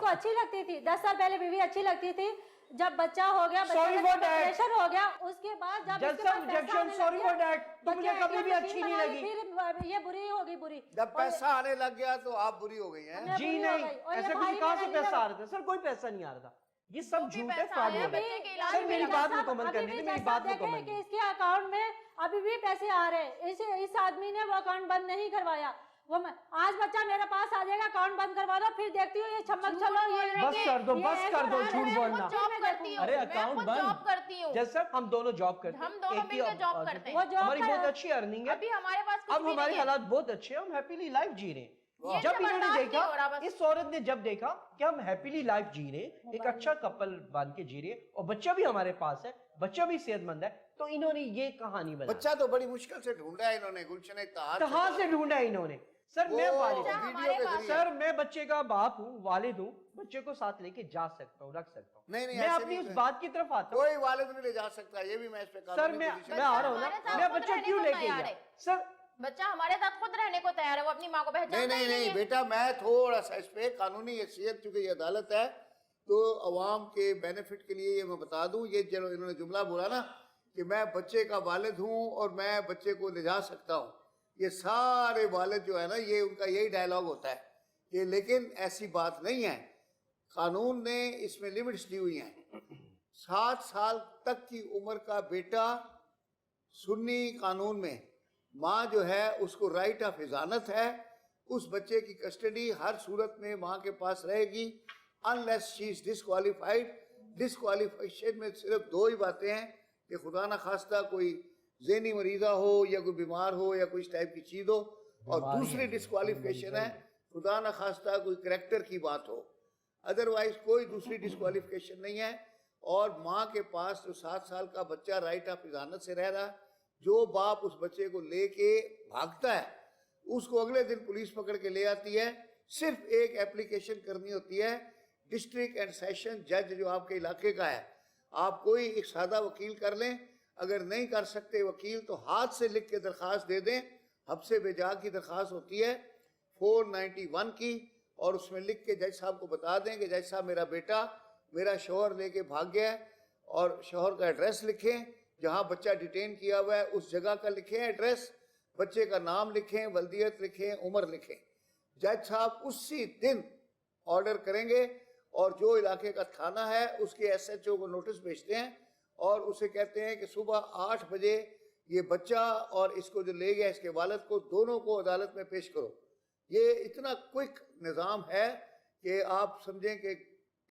अच्छी लगती थी, 10 साल पहले बीवी अच्छी लगती थी, जब बच्चा हो गया, प्रेशर हो गया, उसके बाद जब मुझे कभी भी अच्छी नहीं लगी, फिर ये बुरी होगी, बुरी जब पैसा आने लग गया तो आप बुरी हो गई हैं। जी नहीं, ऐसे कुछ कहां से पैसा आ रहा था सर? कोई पैसा नहीं आ रहा था, ये सब झूठ है, फ्रॉड है। सर मेरी बात मुकम्मल करनी थी, मेरी बात मुकम्मल कि इसके अकाउंट में अभी भी पैसे आ रहे हैं, इस आदमी ने वो अकाउंट बंद नहीं करवाया, वो आज बच्चा मेरे पास आ जाएगा, अकाउंट बंद करवा दो, फिर देखती हूँ ये छमक छलो, ये बस कर दो, बस कर दो झूठ बोलना। अरे अकाउंट बंद, जॉब करती हूँ, जैसे हम दोनों जॉब करते हैं, हम दोनों मिलकर जॉब करते हैं, हमारी बहुत अच्छी अर्निंग है, अभी हमारे पास अब हमारे हालात बहुत अच्छे हैं, हम हैप्पीली लाइफ जी रहे हैं। जब इन्होंने देखा, इस औरत ने जब देखा कि हम हैप्पीली लाइफ जी रहे, एक अच्छा कपल बन के जी रहे और बच्चा भी हमारे पास है, बच्चा भी सेहतमंद है, तो इन्होंने ये कहानी बनाई। बच्चा तो बड़ी मुश्किल से ढूंढा है इन्होंने, गुलशन कहां से ढूंढा है इन्होंने? सर मैं वालिद हूं, सर मैं बच्चे का बाप हूँ, वालिद हूँ, बच्चे को साथ लेके जा सकता हूँ, रख सकता हूँ। नहीं, मैं अपनी उस बात की तरफ आता हूँ, कोई वालिद नहीं ले जा सकता, ये भी मैं इस पे सर मैं आ रहा हूँ ना, मैं बच्चा क्यों लेके गया? सर बच्चा हमारे साथ खुद रहने को तैयार है, वो अपनी माँ को पहचानता नहीं नहीं बेटा, मैं थोड़ा सा इस पे कानूनी हैसियत, चूंकि ये अदालत है तो अवाम के बेनिफिट के लिए ये मैं बता दूं, ये जो इन्होंने जुमला बोला ना कि मैं बच्चे का वालिद हूं और मैं बच्चे को ले जा सकता हूं, ये सारे वालिद जो है ना, ये उनका यही डायलॉग होता है कि, लेकिन ऐसी बात नहीं है, कानून ने इसमें लिमिट्स दी हुई हैं। 7 साल तक की उम्र का बेटा सुन्नी कानून में माँ जो है उसको राइट ऑफ हिजानत है, उस बच्चे की कस्टडी हर सूरत में माँ के पास रहेगी, unless she is disqualified. Disqualification में सिर्फ 2 ही बातें हैं कि खुदा न खास्ता कोई ज़हनी मरीज़ा हो या कोई बीमार हो या कोई इस टाइप की चीज़ हो, और दूसरी डिस्क्वालिफिकेशन है खुदा न खास्ता कोई करैक्टर की बात हो, अदरवाइज कोई दूसरी डिस्क्वालिफिकेशन नहीं है। और माँ के पास जो 7 साल का बच्चा राइट ऑफ हिजानत से रह रहा, जो बाप उस बच्चे को लेके भागता है उसको अगले दिन पुलिस पकड़ के ले आती है, सिर्फ एक एप्लीकेशन करनी होती है, डिस्ट्रिक्ट एंड सेशन जज जो आपके इलाके का है, आप कोई एक सादा वकील कर लें, अगर नहीं कर सकते वकील तो हाथ से लिख के दरख्वास्त दे दें। हब्से बेजा की दरख्वास्त होती है 491 की, और उसमें लिख के जज साहब को बता दें कि जज साहब मेरा बेटा मेरा शौहर लेके भाग गया है, और शौहर का एड्रेस लिखें, जहाँ बच्चा डिटेन किया हुआ है उस जगह का लिखें एड्रेस, बच्चे का नाम लिखें, वल्दियत लिखें, उम्र लिखें। जज साहब उसी दिन ऑर्डर करेंगे और जो इलाके का थाना है उसके एसएचओ को नोटिस भेजते हैं और उसे कहते हैं कि सुबह 8 बजे ये बच्चा और इसको जो ले गया इसके वालिद को, दोनों को अदालत में पेश करो। ये इतना क्विक निज़ाम है कि आप समझें कि